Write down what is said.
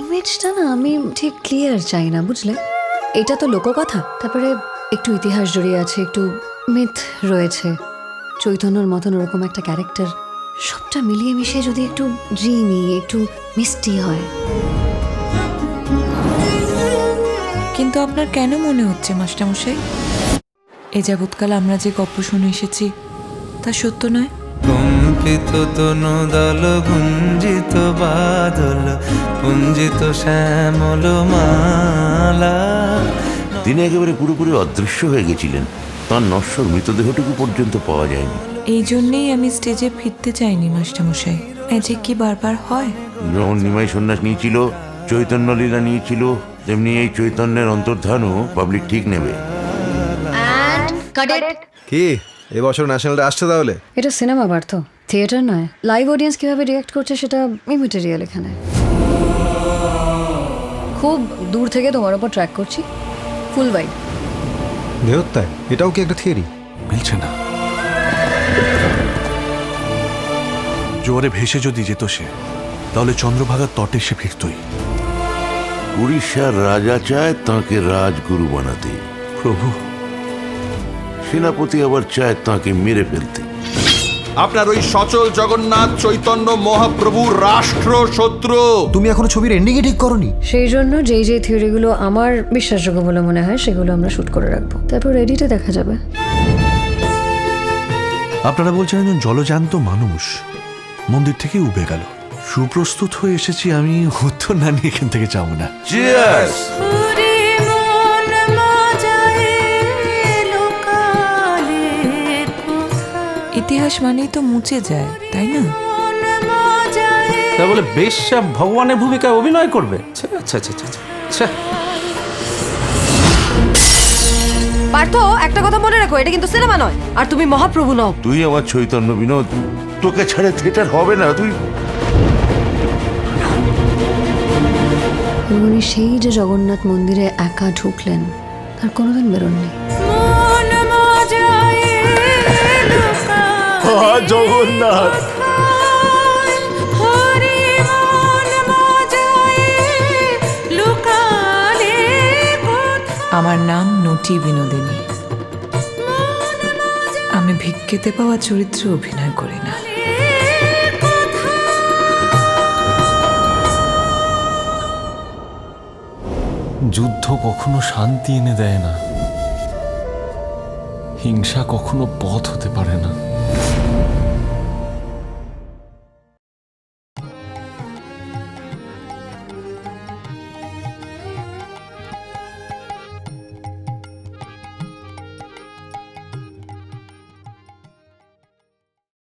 ইমেজটা না আমি ঠিক ক্লিয়ার চাই না, বুঝলে? এটা তো লোককথা, তারপরে একটু ইতিহাস জড়িয়ে আছে, একটু মিথ রয়েছে, চৈতন্যর মতন ওরকম একটা ক্যারেক্টার, সবটা মিলিয়ে মিশিয়ে যদি একটু ড্রিমি, একটু মিষ্টি হয়। কিন্তু আপনার কেন মনে হচ্ছে মাস্টারমশাই এ যাবৎকাল আমরা যে গল্প শুনে এসেছি তা সত্য নয়? কম্পিত তনুদল গুঞ্জিত বাদল পুঞ্জিত শ্যামল মালা। তিনি একেবারে পুরোপুরি অদৃশ্য হয়ে গেছিলেন, তার নশ্বর মৃতদেহটুকু পর্যন্ত পাওয়া যায়নি। এই জন্যেই আমি স্টেজে ফিরতে চাইনি মাস্টারমশাই। ম্যাজিক কি বারবার হয়? যেমন নিমাই সন্ন্যাস নিয়েছিল, চৈতন্য লীলা নিয়েছিল, তেমনি এই চৈতন্যের অন্তর্ধানও পাবলিক ঠিক নেবে। কি এবছর ন্যাশনালটা আসছে তাহলে? এটা সিনেমা বার তো, থিয়েটার নয়। লাইভ অডিয়েন্স কিভাবে রিয়াক্ট করছে সেটা ইমেটেরিয়াল এখানে। খুব দূর থেকে তোমার ওপর ট্র্যাক করছি, ফুল ওয়াইড। দেহত্যায় এটাও কি একটা থিওরি? মিলছে না। জোয়ারে ভেসে যদি যেত সে, তাহলে চন্দ্রভাগার তটে সে ফিরতই। উড়িষ্যার রাজা চায় তাঁকে রাজগুরু বানাতে, প্রভু। সেনাপতি আবার চায় তাঁকে মেরে ফেলতে। আপনার ওই সচল জগন্নাথ চৈতন্য মহাপ্রভু রাষ্ট্র শত্রু। তুমি এখনো ছবির এন্ডিংই ঠিক করনি। সেই জন্য যেই যেই থিওরিগুলো আমার বিশ্বাসযোগ্য বলে মনে হয় সেগুলো আমরা শুট করে রাখবো, তারপর এডিটে দেখা যাবে। আপনারা বলছেন একজন জলজান্ত মানুষ মন্দির থেকে উবে গেল। সুপ্রস্তুত হয়ে এসেছি আমি, উত্তর না নিয়ে এখান থেকে যাবো না। চিয়ার্স! ইতিহাস মানেই তো মুছে যায়, তাই না? তা বলে বেশ্যা ভগবানের ভূমিকায় অভিনয় করবে? আচ্ছা আচ্ছা আচ্ছা আচ্ছা। পার্থ, একটা কথা মনে রাখো, এটা কিন্তু সিনেমা নয়, আর তুমি মহাপ্রভু নও। তুই আমার চৈতন্য বিনোদ, তোকে ছাড়া থিয়েটার হবে না। তুই উনি সেই যে জগন্নাথ মন্দিরে একা ঢুকলেন, আর কোনোদিন বেরোননি। জগন্নাথ! আমার নাম নটি বিনোদিনী। আমি ভিক্ষেতে পাওয়া চরিত্রে অভিনয় করি না। যুদ্ধ কখনো শান্তি এনে দেয় না, হিংসা কখনো পথ হতে পারে না।